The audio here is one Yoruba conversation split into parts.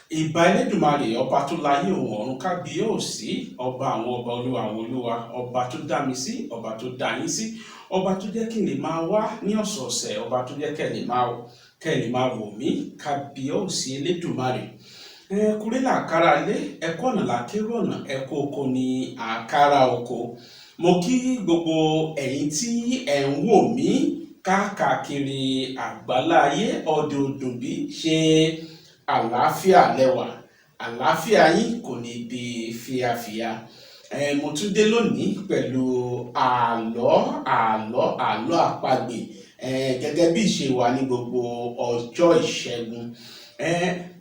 Ìbà Elédùmarè ọba tó láyé òun ọ̀run kábíyèsí ọba àwọn ọba olúwa àwọn olúwa ọba tó dá mi sí ọba tó dá yín sí ọba tó jẹ́ kí n lè máa wá ní ọ̀sọ̀ọ̀sẹ̀ ọba tó jẹ́ kẹ́ ẹ lè máa wò mí kábíyèsí Elédùmarè. Kúrẹ́ làkàrà ilé ẹ̀kọ́ ọ̀nà làkérò ọ̀nà ẹ̀kọ́ oko ní àkàrà oko. Mo kí gbogbo ẹ̀yin tí ẹ̀ ń wò mí káàkiri àgbáláyé ọdẹ òdùnbí ṣe àlàáfíà lẹ́wà, àlàáfíà yín kò ní di fíafíà. Mo tún dé lónìí pẹ̀lú àlọ́ àpagbè gẹ́gẹ́ bí ìṣe wa ní gbogbo ọjọ́ ìṣẹ́gun.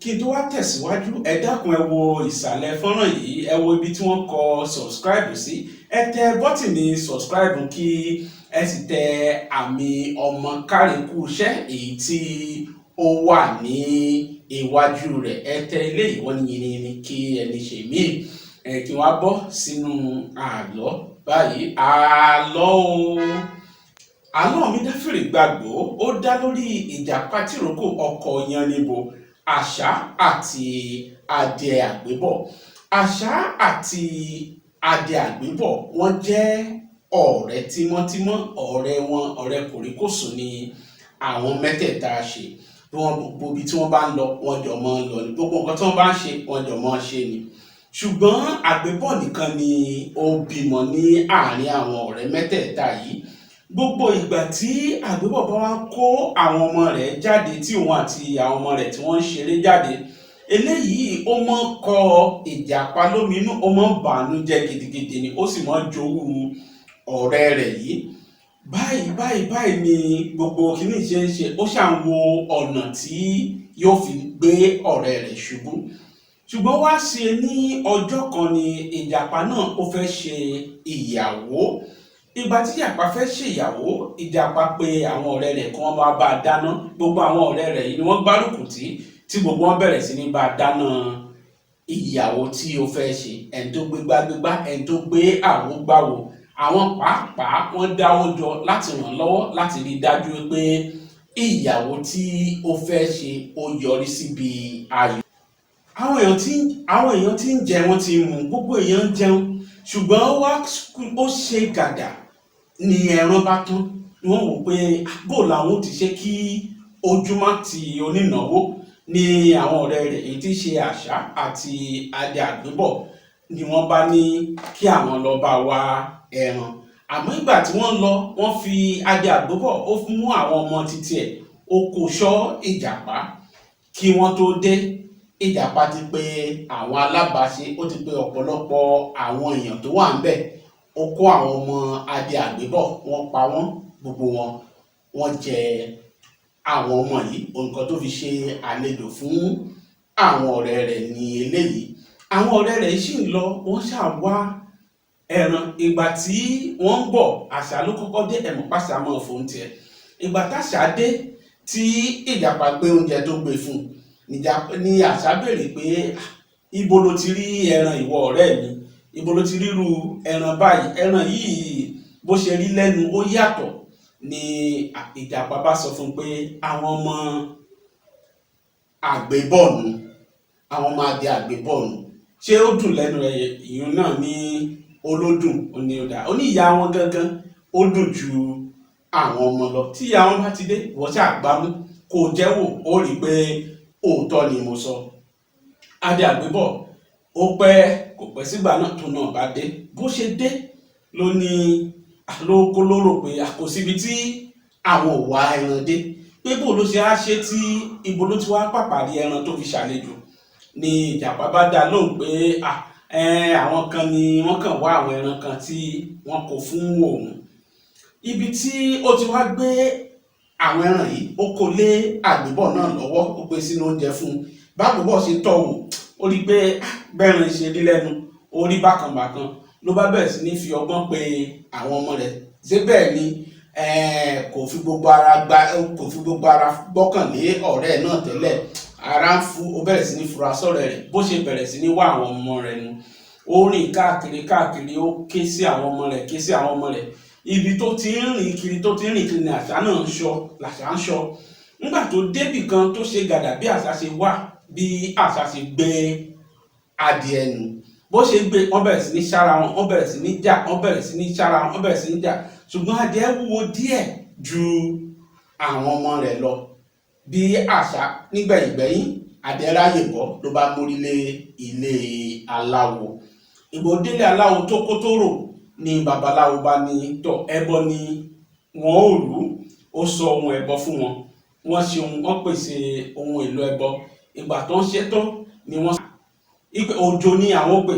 Kí n tó wá tẹ̀síwájú, ẹ dákun ẹ wo ìsàlẹ̀ fọ́nrán yìí, ẹ wo ibi tí wọ́n kọ subscribe sí, ẹ tẹ bọ́tìnì subscribe kí ẹ sì tẹ àmì ọmọ kárìkù iṣẹ́ èyí tí ó wà ní iwájú rẹ̀. Ẹ tẹ ilé ìwọ́n ní kí ẹni ṣe mí. Kí wọ́n á bọ́ sínú àlọ́ báyìí. Àlọ́ mi dáfèrè gbàgbó, ó dá lórí ìjàpá tìrókò ọkọ̀ Yánníbo, àṣá àti adìẹ àgbébọ̀. Àṣá àti adìẹ àgbébọ̀ wọ́n jẹ́ ọ̀rẹ́ tímọ́tímọ́, ọ̀rẹ́ kòríkòsùn ni àwọn mẹ́tẹ̀ẹ̀ta ṣe. Gbogbo ibi tí wọ́n bá ń lọ wọ́n jọ mọ́ ń lọ ní, gbogbo nǹkan tí wọ́n bá ń ṣe wọ́n jọ mọ́ ń ṣe ni. Ṣùgbọ́n àgbébọ̀ nìkan ni ó bímọ ní àárín àwọn ọ̀rẹ́ mẹ́tẹ̀ẹ̀ta yìí. Gbogbo ìgbà tí àgbébọ̀ bá wá kó àwọn ọmọ rẹ̀ jáde, tí òun àti àwọn ọmọ rẹ̀ tí wọ́n ń ṣeré jáde, eléyìí ó mọ́ kọ ìjàpá lóminú, ó mọ́ bànújẹ́ gidigidi ni, ó sì mọ́ jowú ọ̀rẹ́ rẹ̀ yìí. Báyìí ni gbogbo kìíní ṣe ń ṣe, ó ṣàn wo ọ̀nà tí yóò fi gbé ọ̀rẹ́ rẹ̀ ṣubú. Ṣùgbọ́n wá ṣe ní ọjọ́ kan ni ìjàpá náà ó fẹ́ ṣe ìyàwó. Ìgbà tí ìjàpá fẹ́ ṣe ìyàwó, ìjàpá pé àwọn ọ̀rẹ́ rẹ̀ kí wọ́n bá a dáná. Gbogbo àwọn ọ̀rẹ́ rẹ̀ yìí ni wọ́n gbárùkù tí gbogbo wọn bẹ̀rẹ̀ sí ní bá a dáná ìyàwó tí ó fẹ́ ṣe. Ẹni tó gbé gbágbégbá, ẹni tó gbé àwo gbáwo. Àwọn pàápàá wọ́n dáwọ́ jọ láti ràn lọ́wọ́ láti rí dájú pé ìyàwó tí ó fẹ́ ṣe ó yọrí síbi ayọ̀. Àwọn èèyàn tí ń jẹ, wọ́n ti mú, gbogbo èèyàn ń jẹun, ṣùgbọ́n ó ṣe gàdà ni ẹran bá tán. Wọ́n wò pé bó làwọn ti ṣe kí ojúmọ́ ti onínáwó ní àwọn ọ̀rẹ́ rẹ̀ èyí tí ṣe àṣá àti adìẹ àgbébọ̀ ni wọ́n bá ní kí àwọn lọ bá wá ẹran. Àmọ́ ìgbà tí wọ́n lọ, wọ́n fi adìẹ àgbébọ̀ ó mú àwọn ọmọ títí ẹ̀, ó kó ṣọ́ ìjàpá. Kí wọ́n tó dé, ìjàpá ti pè àwọn alábàáṣe, ó ti pè ọ̀pọ̀lọpọ̀ àwọn èèyàn tó wà ńbẹ̀. Ó kó àwọn ọmọ adìẹ àgbébọ̀, wọ́n pa wọ́n, gbogbo wọ́n jẹ àwọn ọmọ yìí. Nǹkan tó fi ṣe àlejò fún àwọn ọ̀rẹ́ rẹ̀ ní eléyìí. Àwọn ọ̀rẹ́ rẹ̀ sì ń lọ, wọ́n ṣáà wá ẹran. Ìgbà tí wọ́n ń bọ̀, àṣá ló kọ́kọ́ dé, ẹ̀mọ̀ pàṣà mọ́ fún tiẹ̀. Ìgbà táṣá dé tí ìjàpá gbé oúnjẹ tó gbé fún ni àṣá béèrè pé ibo lo ti rí ẹran ìwọ ọ̀rẹ́ mi, ibo lo ti ríru ẹran báyìí, ẹran yìí bó ṣe rí lẹ́nu ó yàtọ̀. Ni ìjàpá bá sọ fún pé àwọn ọmọ àgbébọ̀nù, àwọn ọmọ adìẹ àgbébọ̀nù. Ṣé ó dùn lẹ́nu ẹ̀? Ìyún náà ní olódùn, ó ní ọ̀dà, ó ní ìyá wọn gangan ó dùn ju àwọn ọmọ lọ. Tí ìyá wọn bá ti dé, wọ́n ṣáà gbámú kó jẹ́wò, ó rí i pé òótọ́ ni mo sọ. Adìẹ àgbébọ̀ ó pẹ́ kò pẹ́ sígbà náà tó náà bá dé. Bó ṣe dé ló rò pé kò síbi tí àwọn ò wá ẹran dé, pé bó ló ṣe á ṣe tí ibo ló ti wá pàpàrí ẹran tó fi ṣàlejò. Ni ìjàpá bá dá lóhùn pé àwọn kan ni wọ́n kàn wá àwọn ẹran kan tí wọ́n kó fún òun. Ibi tí ó ti wá gbé àwọn ẹran yìí, ó kó lé àgbébọ̀ náà lọ́wọ́, ó gbé sínú oúnjẹ fún un. Bágbébọ̀ ṣe tọ́ wò, ó rí pé bẹ́ẹ̀rẹ̀ ṣe rí lẹ́nu, ó rí bákanbàkan, ló bá bẹ̀rẹ̀ sí ní fi ọgbọ́n pe àwọn ọmọ rẹ̀. Ṣé bẹ́ẹ̀ ni kò fi gbogbo ara gbọ́kànlé ọ̀rẹ́ náà tẹ́lẹ̀. Ara ń fu, ó bẹ̀rẹ̀ sí ní fura sọ́rẹ́ rẹ̀. Bó ṣe bẹ̀rẹ̀ sí ní wá àwọn ọmọ rẹ̀ nu, ó rìn káàkiri, ó ké sí àwọn ọmọ rẹ̀. Ibi tó ti ń rìn kiri ni àṣá náà ń ṣọ́, làṣá ń ṣọ́. Nígbà tó débì kan tó ṣe gàdà bí àṣá ṣe wà bí àṣà ṣe gbé adìẹ nù. Bó ṣe gbé, wọ́n bẹ̀rẹ̀ sí ní ṣára wọn, wọ́n bẹ̀rẹ̀ sí ní jà, wọ́n bẹ̀rẹ̀ sí ní ṣára wọn, wọ́n bẹ̀rẹ̀ sí ní jà, ṣùgbọ́n adìẹ wúwo díẹ̀ ju àwọn ọmọ rẹ̀ lọ. Bí àṣà nígbẹ̀yìngbẹ̀yìn adìẹ ráyè bọ́ ló bá mórí lé ilé aláwo. Ìgbà ó délé aláwo tó kó tó rò ni babaláwo bá ní tọ̀ ẹbọ ni wọ́n ò rú. Ó sọ ohun ẹbọ fún wọn, wọ́n ṣe wọ́n pèsè ohun èlò ẹbọ. Ìgbà tó ń ṣe tán ni wọ́n ipe òjò ni àwọn pè,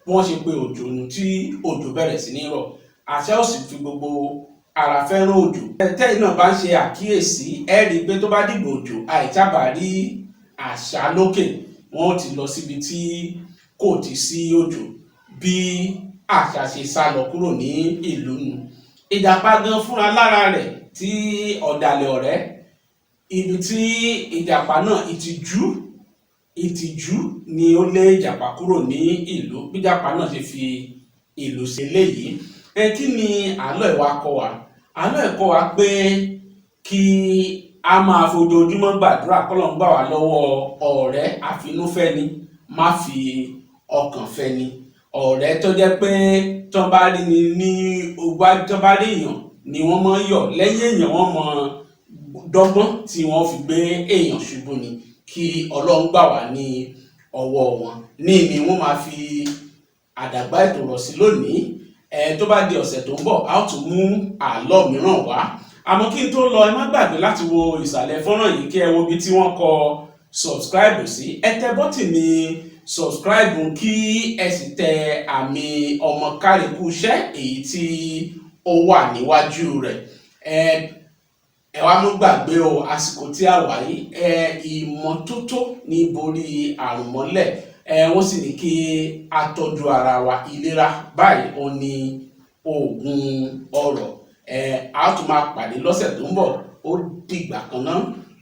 wọ́n ṣe pé òjò nù tí òjò bẹ̀rẹ̀ sí ní rọ̀. Àṣà ò sì fi gbogbo ara fẹ́ràn òjò. Tẹ́yìn náà bá ń ṣe àkíyèsí, ẹ rí i pé tó bá dìgbò òjò àìsábà rí àṣà lókè, wọ́n ti lọ síbi tí kò ti sí òjò. Bí àṣà ṣe sá lọ kúrò ní ìlú nù. Ìjàpá gan fúnra lára rẹ̀ tí ọ̀dàlẹ̀ ọ̀rẹ́, ibi tí ìjàpá náà ìtìjú ni ó lé ìjàpá kúrò ní ìlú. Bí ìjàpá náà ṣe fi ìlú ṣe léyìí. Kí ni àlọ́ ìwà kọ́ wa? Àlọ́ ẹ̀kọ́ wa pé kí a máa fojoojúmọ́ gbàdúrà k'Ọlọ́run gbà wá lọ́wọ́ ọ̀rẹ́ àfinúfẹ́ni, má fi ọkàn fẹ́ni. Ọ̀rẹ́ tó jẹ́ pé tó bá rí ni ní ọgbà, tó bá rí èèyàn ni wọ́n máa ń yọ̀, lẹ́yìn èèyàn wọ́n mọ dọ́gbọ́n tí wọ́n fi gbé èèyàn ṣubú ni. Kí Ọlọ́run gbà wá ní ọwọ́ wọn. Ní ni wọ́n máa fi àdàgbà ètò rọ̀ sí lónìí. Tó bá di ọ̀sẹ̀ tó ń bọ̀, a ó tún mú àlọ́ mìíràn wá. Àmọ́ kí n tó lọ, ẹ má gbàgbé láti wo ìsàlẹ̀ fọ́nrán yìí kí ẹ wo ibi tí wọ́n kọ subscribe sí. Ẹ tẹ bọ́tìnì subscribe kí ẹ sì tẹ àmì ọmọ káríkú iṣẹ́ èyí tí ó wà níwájú rẹ̀. Ẹ wá mú gbàgbé o, àsìkò tí a wà yìí, ìmọ́tótó ní borí àrùn mọ́lẹ̀. Wọ́n sì ní kí a tọ́jú ara wa. Ìlera báyìí ó ní oògùn ọrọ̀. A tún máa pàdé lọ́sẹ̀ tó ń bọ̀. Ó dìgbà kan náà.